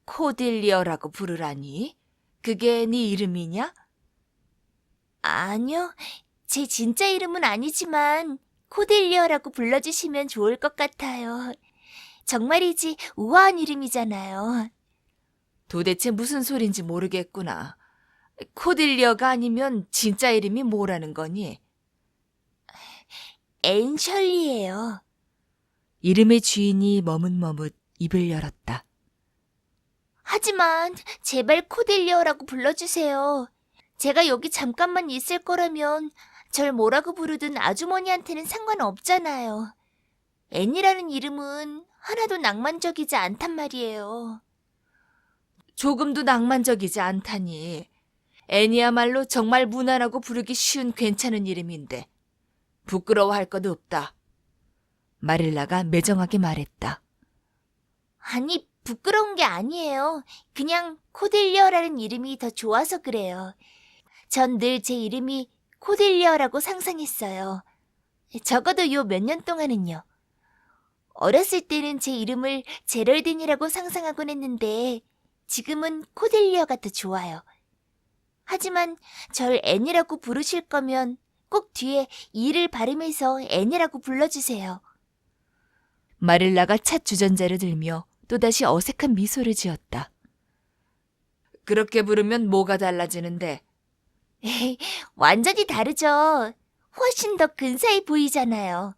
Speaker 2: 코딜리어라고 부르라니? 그게 네 이름이냐?
Speaker 3: 아니요, 제 진짜 이름은 아니지만 코딜리어라고 불러주시면 좋을 것 같아요. 정말이지 우아한 이름이잖아요.
Speaker 2: 도대체 무슨 소린지 모르겠구나. 코딜리어가 아니면 진짜 이름이 뭐라는 거니?
Speaker 3: 앤셜리예요.
Speaker 1: 이름의 주인이 머뭇머뭇 입을 열었다.
Speaker 3: 하지만 제발 코딜리어라고 불러주세요. 제가 여기 잠깐만 있을 거라면 절 뭐라고 부르든 아주머니한테는 상관없잖아요. 앤이라는 이름은 하나도 낭만적이지 않단 말이에요.
Speaker 2: 조금도 낭만적이지 않다니. 애니야말로 정말 무난하고 부르기 쉬운 괜찮은 이름인데 부끄러워할 것 없다.
Speaker 1: 마릴라가 매정하게 말했다.
Speaker 3: 아니, 부끄러운 게 아니에요. 그냥 코딜리어라는 이름이 더 좋아서 그래요. 전 늘 제 이름이 코딜리어라고 상상했어요. 적어도 요 몇 년 동안은요. 어렸을 때는 제 이름을 제럴딘이라고 상상하곤 했는데 지금은 코딜리어가 더 좋아요. 하지만 절 앤이라고 부르실 거면 꼭 뒤에 이를 발음해서 앤이라고 불러주세요.
Speaker 1: 마릴라가 찻 주전자를 들며 또다시 어색한 미소를 지었다.
Speaker 2: 그렇게 부르면 뭐가 달라지는데?
Speaker 3: 에이, 완전히 다르죠. 훨씬 더 근사해 보이잖아요.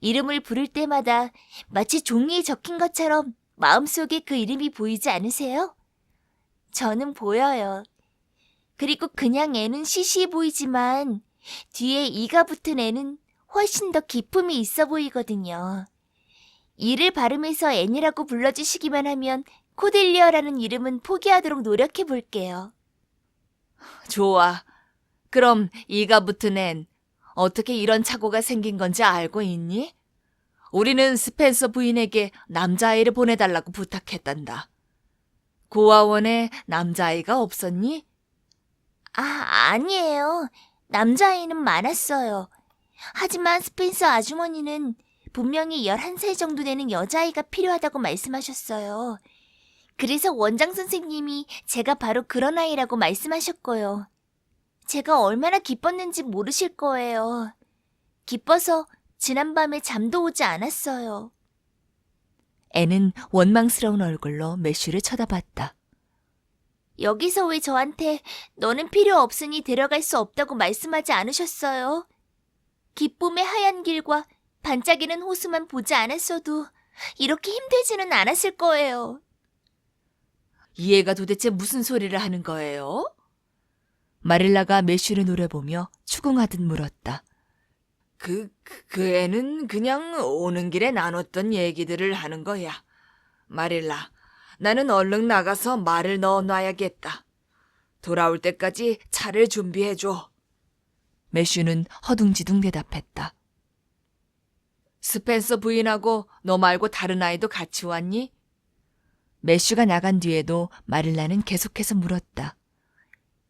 Speaker 3: 이름을 부를 때마다 마치 종이에 적힌 것처럼 마음속에 그 이름이 보이지 않으세요? 저는 보여요. 그리고 그냥 애는 시시해 보이지만 뒤에 이가 붙은 애는 훨씬 더 기품이 있어 보이거든요. 이를 발음해서 앤이라고 불러주시기만 하면 코델리아라는 이름은 포기하도록 노력해 볼게요.
Speaker 1: 좋아. 그럼 이가 붙은 앤, 어떻게 이런 착오가 생긴 건지 알고 있니? 우리는 스펜서 부인에게 남자아이를 보내달라고 부탁했단다. 고아원에 남자아이가 없었니?
Speaker 3: 아니에요. 남자아이는 많았어요. 하지만 스펜서 아주머니는 분명히 11살 정도 되는 여자아이가 필요하다고 말씀하셨어요. 그래서 원장 선생님이 제가 바로 그런 아이라고 말씀하셨고요. 제가 얼마나 기뻤는지 모르실 거예요. 기뻐서 지난밤에 잠도 오지 않았어요.
Speaker 1: 앤은 원망스러운 얼굴로 매슈를 쳐다봤다.
Speaker 3: 여기서 왜 저한테 너는 필요 없으니 데려갈 수 없다고 말씀하지 않으셨어요? 기쁨의 하얀 길과 반짝이는 호수만 보지 않았어도 이렇게 힘들지는 않았을 거예요.
Speaker 1: 이 애가 도대체 무슨 소리를 하는 거예요? 마릴라가 매슈를 노려보며 추궁하듯 물었다. 그 애는 그냥 오는 길에 나눴던 얘기들을 하는 거야. 마릴라, 나는 얼른 나가서 말을 넣어놔야겠다. 돌아올 때까지 차를 준비해줘. 매슈는 허둥지둥 대답했다. 스펜서 부인하고 너 말고 다른 아이도 같이 왔니? 매슈가 나간 뒤에도 마릴라는 계속해서 물었다.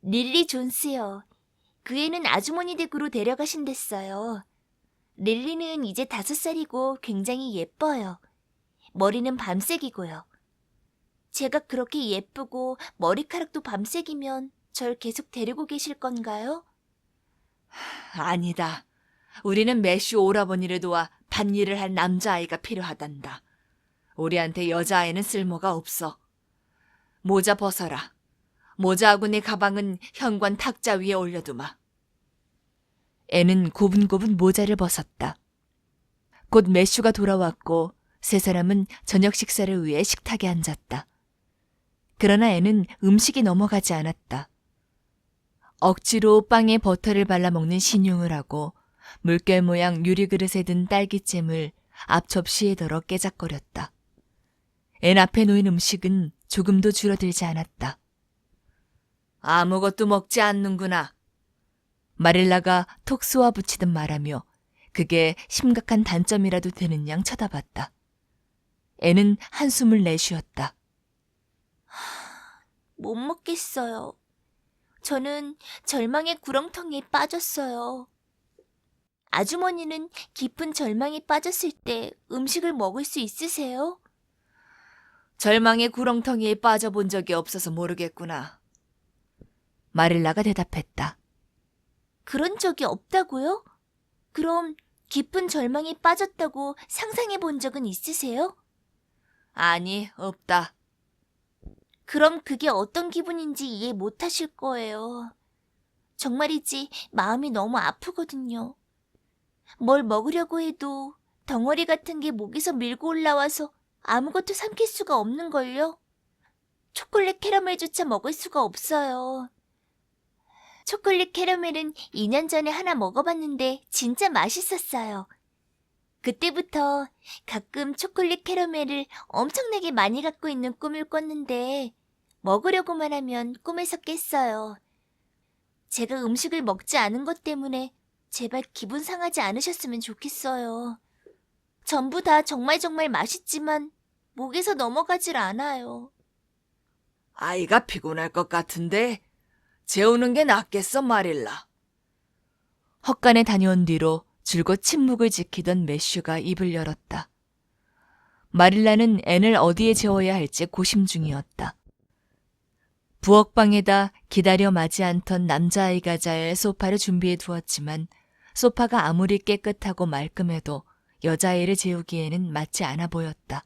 Speaker 3: 릴리 존스요. 그 애는 아주머니 댁으로 데려가신댔어요. 릴리는 이제 5살이고 굉장히 예뻐요. 머리는 밤색이고요. 제가 그렇게 예쁘고 머리카락도 밤색이면 절 계속 데리고 계실 건가요?
Speaker 1: 아니다. 우리는 매슈 오라버니를 도와 밭일을 할 남자아이가 필요하단다. 우리한테 여자아이는 쓸모가 없어. 모자 벗어라. 모자하고 내 가방은 현관 탁자 위에 올려두마. 애는 고분고분 모자를 벗었다. 곧 매슈가 돌아왔고 세 사람은 저녁 식사를 위해 식탁에 앉았다. 그러나 애는 음식이 넘어가지 않았다. 억지로 빵에 버터를 발라 먹는 신용을 하고 물결 모양 유리그릇에 든 딸기잼을 앞 접시에 덜어 깨작거렸다. 앤 앞에 놓인 음식은 조금도 줄어들지 않았다. 아무것도 먹지 않는구나. 마릴라가 톡 쏘아붙이듯 말하며 그게 심각한 단점이라도 되는 양 쳐다봤다. 애는 한숨을 내쉬었다.
Speaker 3: 못 먹겠어요. 저는 절망의 구렁텅이에 빠졌어요. 아주머니는 깊은 절망에 빠졌을 때 음식을 먹을 수 있으세요?
Speaker 1: 절망의 구렁텅이에 빠져본 적이 없어서 모르겠구나. 마릴라가 대답했다.
Speaker 3: 그런 적이 없다고요? 그럼 깊은 절망에 빠졌다고 상상해 본 적은 있으세요?
Speaker 1: 아니, 없다.
Speaker 3: 그럼 그게 어떤 기분인지 이해 못 하실 거예요. 정말이지 마음이 너무 아프거든요. 뭘 먹으려고 해도 덩어리 같은 게 목에서 밀고 올라와서 아무것도 삼킬 수가 없는걸요. 초콜릿 캐러멜조차 먹을 수가 없어요. 초콜릿 캐러멜은 2년 전에 하나 먹어봤는데 진짜 맛있었어요. 그때부터 가끔 초콜릿 캐러멜을 엄청나게 많이 갖고 있는 꿈을 꿨는데 먹으려고만 하면 꿈에서 깼어요. 제가 음식을 먹지 않은 것 때문에 제발 기분 상하지 않으셨으면 좋겠어요. 전부 다 정말 맛있지만 목에서 넘어가질 않아요.
Speaker 1: 아이가 피곤할 것 같은데 재우는 게 낫겠어, 마릴라. 헛간에 다녀온 뒤로 줄곧 침묵을 지키던 매슈가 입을 열었다. 마릴라는 앤을 어디에 재워야 할지 고심 중이었다. 부엌방에다 기다려 마지 않던 남자아이가 잘 소파를 준비해 두었지만 소파가 아무리 깨끗하고 말끔해도 여자아이를 재우기에는 맞지 않아 보였다.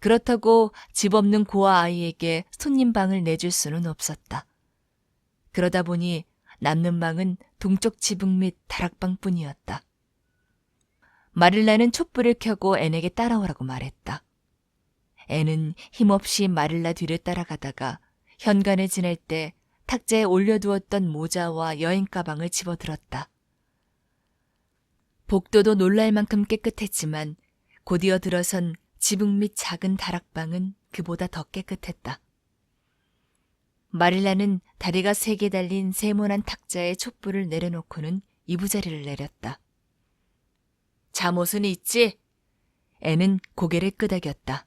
Speaker 1: 그렇다고 집 없는 고아 아이에게 손님방을 내줄 수는 없었다. 그러다 보니 남는 방은 동쪽 지붕 및 다락방뿐이었다. 마릴라는 촛불을 켜고 앤에게 따라오라고 말했다. 앤은 힘없이 마릴라 뒤를 따라가다가 현관에 지날 때 탁자에 올려두었던 모자와 여행 가방을 집어들었다. 복도도 놀랄 만큼 깨끗했지만 곧이어 들어선 지붕 밑 작은 다락방은 그보다 더 깨끗했다. 마릴라는 다리가 3개 달린 세모난 탁자에 촛불을 내려놓고는 이부자리를 내렸다. 잠옷은 있지? 애는 고개를 끄덕였다.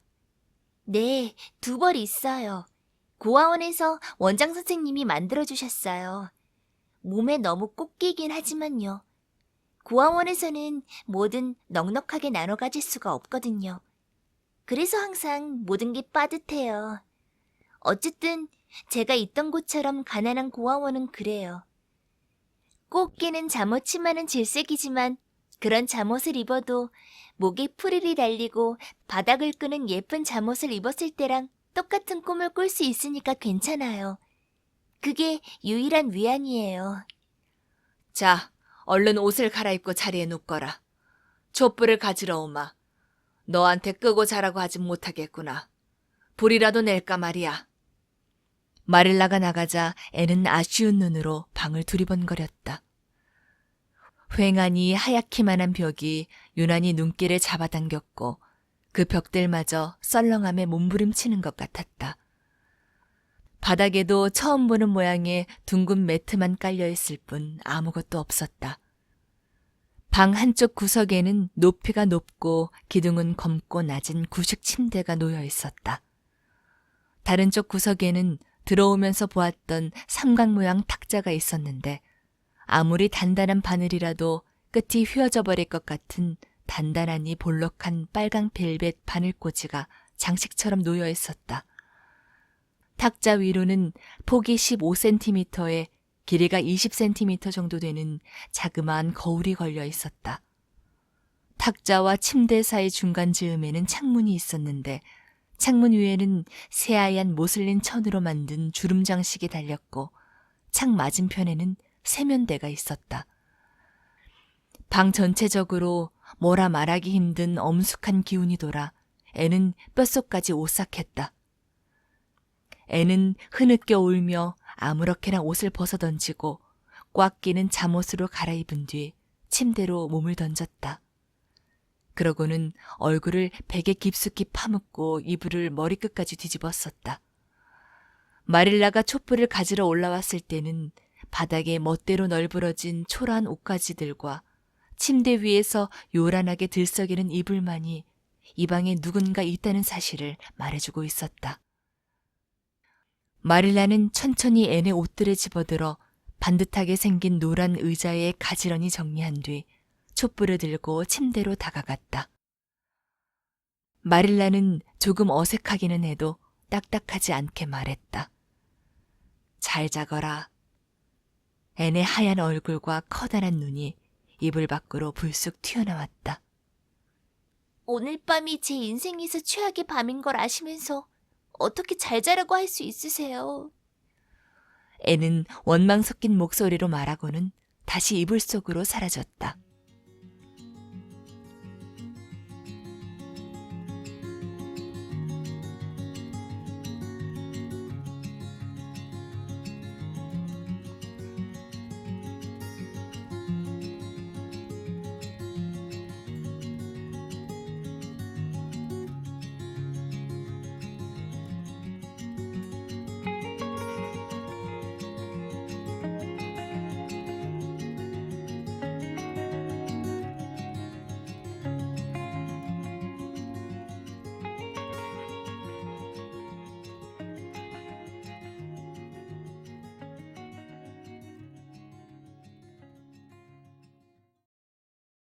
Speaker 3: 네, 2벌 있어요. 고아원에서 원장 선생님이 만들어주셨어요. 몸에 너무 꼭 끼긴 하지만요. 고아원에서는 뭐든 넉넉하게 나눠 가질 수가 없거든요. 그래서 항상 모든 게 빠듯해요. 어쨌든 제가 있던 곳처럼 가난한 고아원은 그래요. 꼭 끼는 잠옷 치마는 질색이지만 그런 잠옷을 입어도 목에 프릴이 달리고 바닥을 끄는 예쁜 잠옷을 입었을 때랑 똑같은 꿈을 꿀 수 있으니까 괜찮아요. 그게 유일한 위안이에요.
Speaker 1: 자, 얼른 옷을 갈아입고 자리에 눕거라. 촛불을 가지러 오마. 너한테 끄고 자라고 하진 못하겠구나. 불이라도 낼까 말이야. 마릴라가 나가자 애는 아쉬운 눈으로 방을 두리번거렸다. 휑하니 하얗기만한 벽이 유난히 눈길을 잡아당겼고 그 벽들마저 썰렁함에 몸부림치는 것 같았다. 바닥에도 처음 보는 모양의 둥근 매트만 깔려있을 뿐 아무것도 없었다. 방 한쪽 구석에는 높이가 높고 기둥은 검고 낮은 구식 침대가 놓여 있었다. 다른 쪽 구석에는 들어오면서 보았던 삼각 모양 탁자가 있었는데 아무리 단단한 바늘이라도 끝이 휘어져 버릴 것 같은 단단하니 볼록한 빨강 벨벳 바늘꽂이가 장식처럼 놓여 있었다. 탁자 위로는 폭이 15cm에 길이가 20cm 정도 되는 자그마한 거울이 걸려 있었다. 탁자와 침대 사이 중간 즈음에는 창문이 있었는데 창문 위에는 새하얀 모슬린 천으로 만든 주름 장식이 달렸고 창 맞은편에는 세면대가 있었다. 방 전체적으로 뭐라 말하기 힘든 엄숙한 기운이 돌아 애는 뼛속까지 오싹했다. 애는 흐느껴 울며 아무렇게나 옷을 벗어던지고 꽉 끼는 잠옷으로 갈아입은 뒤 침대로 몸을 던졌다. 그러고는 얼굴을 베개 깊숙이 파묻고 이불을 머리끝까지 뒤집었었다. 마릴라가 촛불을 가지러 올라왔을 때는 바닥에 멋대로 널브러진 초라한 옷가지들과 침대 위에서 요란하게 들썩이는 이불만이 이 방에 누군가 있다는 사실을 말해주고 있었다. 마릴라는 천천히 앤의 옷들을 집어들어 반듯하게 생긴 노란 의자에 가지런히 정리한 뒤 촛불을 들고 침대로 다가갔다. 마릴라는 조금 어색하기는 해도 딱딱하지 않게 말했다. 잘 자거라. 앤의 하얀 얼굴과 커다란 눈이 이불 밖으로 불쑥 튀어나왔다.
Speaker 3: 오늘 밤이 제 인생에서 최악의 밤인 걸 아시면서 어떻게 잘 자라고 할 수 있으세요?
Speaker 1: 애는 원망 섞인 목소리로 말하고는 다시 이불 속으로 사라졌다.